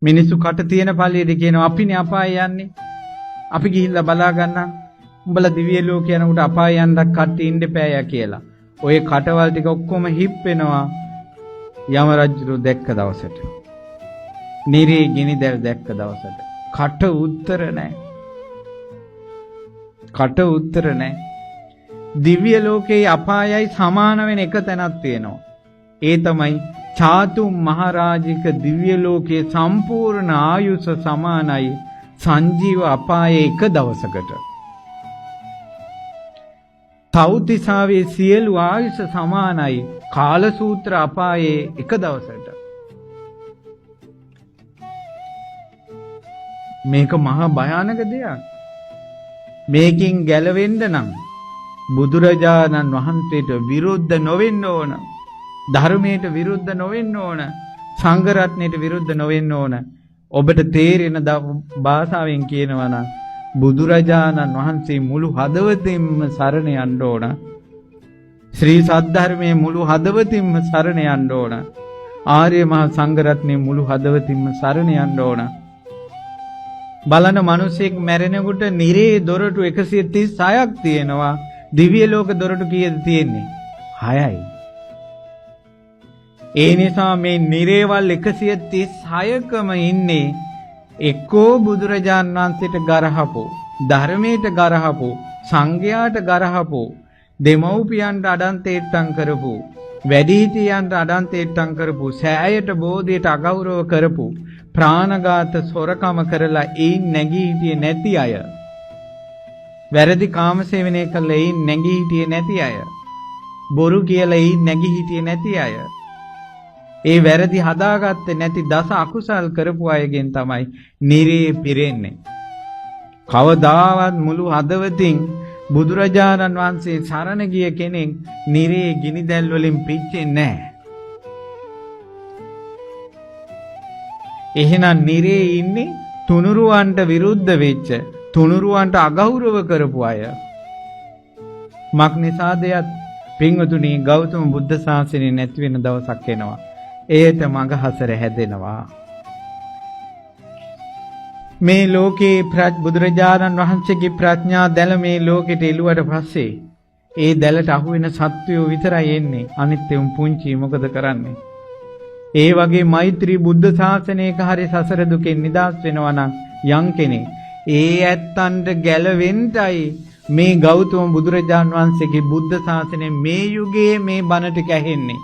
මිනිස්සු කට තියෙන පළියේදී කියනවා අපිනේ අපාය යන්නේ. අපි ගිහිල්ලා බලා ගන්න. උඹලා දිව්‍ය ලෝක යනකොට අපාය යන්නක් කට්ටි ඉන්න එපාය කියලා. ඔය කටවල් ටික ඔක්කොම හිප් වෙනවා යම රජු දැක්ක දවසට. නිරේ ගිනි දැල් දැක්ක දවසට. කට උත්තර නැහැ. කට උත්තර නැහැ. දිව්‍ය ලෝකේ අපායයි සමාන වෙන එක තැනක් තියෙනවා. ඒ තමයි චාතුම් මහරජික දිව්‍ය ලෝකයේ සම්පූර්ණ ආයුෂ සමානයි සංජීව අපායේ එක දවසකට. තව්තිසාවේ සියලු ආයුෂ සමානයි කාලසූත්‍ර අපායේ එක දවසකට. මේක මහා භයානක දෙයක්. මේකින් ගැලවෙන්න නම් බුදුරජාණන් වහන්සේට විරුද්ධ නොවෙන්න ඕන. ධර්මයට විරුද්ධ නොවෙන්න ඕන. සංඝ රත්නයට විරුද්ධ නොවෙන්න ඕන. ඔබට තේරෙන භාෂාවෙන් කියනවා නම් බුදුරජාණන් වහන්සේ මුළු හදවතින්ම සරණ යන්න ඕන. ශ්‍රී සද්ධර්මයේ මුළු හදවතින්ම සරණ යන්න ඕන. ආර්ය මහා සංඝ රත්නයේ මුළු හදවතින්ම සරණ යන්න ඕන. බලන මිනිසෙක් මැරෙනකොට නිරේ දොරටු 136ක් තියෙනවා. දිව්‍ය ලෝක දොරටු කීයද තියෙන්නේ? 6යි. ඒ නිසා මේ නිරේවල් 136කම ඉන්නේ එක්කෝ බුදුරජාන් වහන්සේට ගරහපු, ධර්මයට ගරහපු, සංඝයාට ගරහපු, දෙමව්පියන්ට අඩන්තේට්ටම් කරපු, වැඩිහිටියන්ට අඩන්තේට්ටම් කරපු, සෑයට බෝධියට අගෞරව කරපු, ප්‍රාණඝාත සොරකම කරලා ඒන් නැගී හිටියේ නැති අය, වැරදි කාමසේවනය කළා ඒන් නැගී හිටියේ නැති අය, බොරු කියලා ඒන් නැගී හිටියේ නැති අය, ඒ වැරදි හදාගත්තේ නැති දස අකුසල් කරපු අයගෙන් තමයි නිරේ පිරෙන්නේ. කවදාවත් මුළු හදවතින් බුදුරජාණන් වහන්සේ සරණ ගිය කෙනෙක් නිරේ ගිනිදැල් වලින් පිච්චෙන්නේ නැහැ. එහෙනම් නිරේ ඉන්නේ තුනුරුවන්ට විරුද්ධ වෙච්ච, තුනුරුවන්ට අගෞරව කරපු අය. මක් නිසාද යත් පින්වතුනි ගෞතම බුද්ධ ශාසනය නැති වෙන දවසක් එනවා. ඒට මගහසර හැදෙනවා. මේ ලෝකේ බුදුරජාණන් වහන්සේගේ ප්‍රඥා දැල මේ ලෝකෙට එළුවට පස්සේ ඒ දැලට අහු වෙන සත්වයෝ විතරයි එන්නේ. අනිත් උන් පුංචි මොකද කරන්නේ? ඒ වගේ මෛත්‍රී බුද්ධ ශාසනයක හරි සසර දුකෙන් නිදහස් වෙනවා නම් යම් කෙනෙක් ඒ ඇත්තන්ට ගැලවෙන්නයි මේ ගෞතම බුදුරජාණන් වහන්සේගේ බුද්ධ ශාසනය මේ යුගයේ මේ බණ ටික ඇහෙන්නේ.